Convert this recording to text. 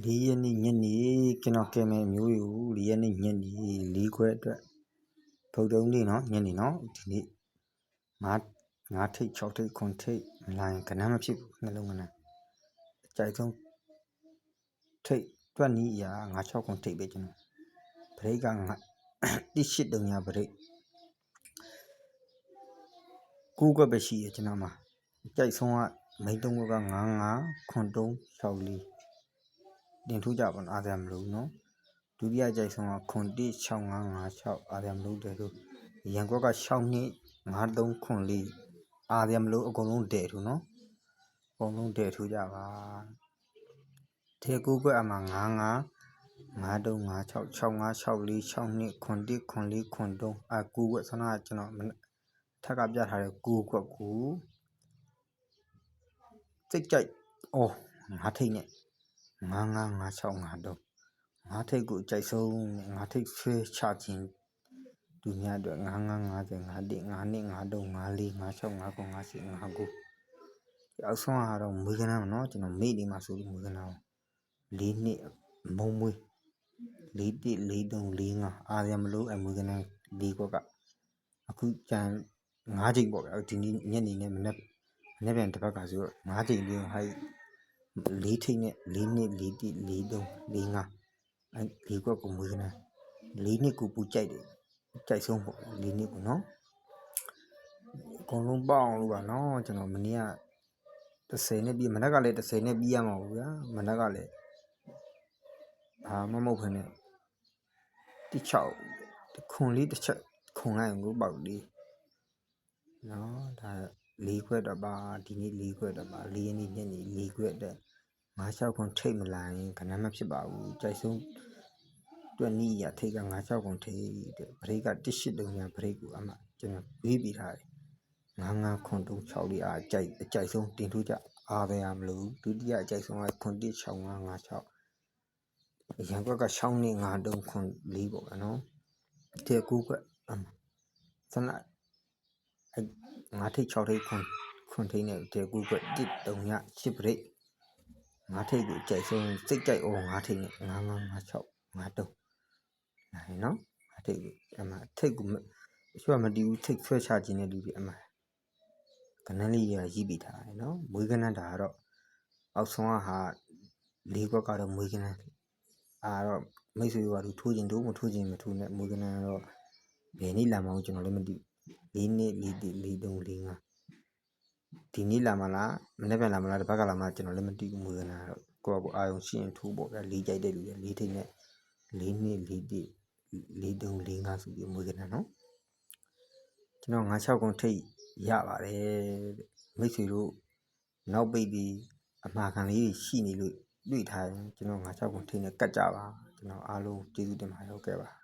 4 ရက်နေ့ညနေကျွန်တော်ကင်မယ်မျိုးယူ4 ရက်နေ့ညနေ4 ခွဲအတွက်ဗုဒ္ဓဦးနေ့နော်ညနေနော်ဒီနေ့5 ထိပ်6 ထိပ်9 ထိပ်လိုင်းကဏ္ဍမဖြစ်ဘူးနှလုံးကဏ္ဍအကြိုက်ဆုံးထိပ်တွက်နီးရာ5 6 9ထိပ်ပဲကျွန်တော်ဘရိတ်က18 3 ဘရိတ်9 ခွက်ပဲရှိရကျွန်တော်မှာအကြိုက်ဆုံးကမိန်း3 ခွက်က9 5 9 3 6 4တင်ထိုးကြပါအားရမလို့နော်ဒုတိယကြိုက်ဆုံးကခွန်1 6 5 5 6အားရမလို့တဲ့ဆိုရန်ကွက်က6 2 5 3 ခွန်4အားရမလို့အကုန်လုံးတဲ့ထိုးနော်အကုန်လုံးတဲ့ထိုးကြပါတဲ့9 ခွက်အမှ9 5 5 3 5 6 6 5 6 4 6 2ခွန်1ခွန်4ခွန်39 ခွက်ဆန္ဒကျွန်တော်ထက်ကပြထားတဲ့9 ခွက်ကိုစိတ်ကြိုက်5 ထိပ်နဲ့5 5 5 6 5 3 5 ထိပ်ကိုကြိုက်ဆုံး5 ထိပ်ဆွဲချခြင်းဒုညအတွက်5 5 50 5 1 5 2 5 3 5 4 5 6 5 9 5 10 5 9အောက်ဆုံးကတော့မွေးကနန်းနော်ကျွန်တော်မိနေမှာဆိုလို့မွေးကနန်း4နှစ်မုံမွေး4 1 4 3 4 5အားရမလို့အမွေးကနန်း4 ခွက်ကအခုကြံ5ချိန်ပေါ့ဗျာဒီနေ့ညနေနဲ့မနေ့ပြန်တစ်ပတ်ကဆိုတော့5ချိန်ပြီးဟိုက်4 ထိပ်နဲ့4 နှစ်4 1 4 3 4 54 ခွက်ကိုမွေးကနန်း4 နှစ်ကိုပူကြိုက်တယ်ကြိုက်ဆုံးပေါ့4 နှစ်ကိုနော်အကုန်လုံးပေါအောင်လို့ပါနော်ကျွန်တော်မနေ့က30နဲ့ပြီးမနက်ကလည်း30နဲ့ပြီးရမှာပေါ့ဗျာမနက်ကလည်းမဟုတ်ဖ ೇನೆ 16ခွန်လေးတစ်ချက်ခွန်လိုက်ကိုပေါက်လေးနော်ဒါ4 ခွက်တော့ပါဒီနေ့4 ခွက်တော့ပါ4 ရက်နေ့ညနေ4 ခွက်အတွက်5 6ခွန်ထိတ်မလာရင်ခဏမဖြစ်ပါဘူးကြိုက်ဆုံးတွက်နီးရထိတ်က5 6ခွန်ထိတ်တဲ့ဘရိတ်က18 3ဘရိတ်ကိုအမှကျွန်တော်တွေးပြီးထားတယ်5 5ခွန်3 6လေးအားကြိုက်အကြိုက်ဆုံးတင်ထိုးကြအားပဲရမလို့ဒုတိယအကြိုက်ဆုံးကခွန်1 6 5 5 6ရန်ကွက်က6 2 5 3ခွန်4ပေါ့ဗျာနော်တဲ့9 ခွက်ဆန္ဒ5 ထိပ်6 ထိပ်ခွန်ထိပ်နဲ့တဲ့9 ခွက်1 3 8 ပရိတ်5 ထိပ်ကိုကြိုက်ဆုံးစိတ်ကြိုက်5 ထိပ်နဲ့5 5 5 6 5 3နိုင်နော်5 ထိပ်ကိုအမှထိပ်ကိုရွှေမတီးဘူးထိပ်ဆွဲချခြင်းနဲ့လူတွေအမှကနန်းလေးရရေးပြီးထားတယ်နော်မွေးကနန်းတာကတော့အောက်ဆုံးဟာ4 ခွက်ကတော့မွေးကနန်းတော့မိတ်ဆွေကထိုးခြင်းတို့မထိုးခြင်းမထိုးနဲ့မွေးကနန်းတော့ဘယ်နည်းလာမအောင်ကျွန်တော်လည်းမသိ4 နှစ်4 1 4 3 4 5ဒီနေ့လာမလားမနေ့ပြန်လာမလားတစ်ပတ်ကလာမလားကျွန်တော်လည်းမသိဘူးမွေးကနန်းတော့ကိုယ့်အာယုံရှင်းထိုးပေါ့ဗျာ4ကြိုက်တဲ့လူတွေ4ထိပ်နဲ့4 နှစ်4 1 4 3 4 5ဆိုပြီးမွေးကနန်းနော်ကျွန်တော်5 6ခွန်ထိပ်ရပါတယ်မိတ်ဆွေတို့နောက်ပိတ်ပြီးအမှားခံလေးရှိနေလို့တွေ့ထားရင်ကျွန်တော်5 6ခွန်ထိပ်နဲ့ကတ်ကြပါကျွန်တော်အားလုံးကျေးဇူးတင်ပါတယ်ဟုတ်ကဲ့ပါ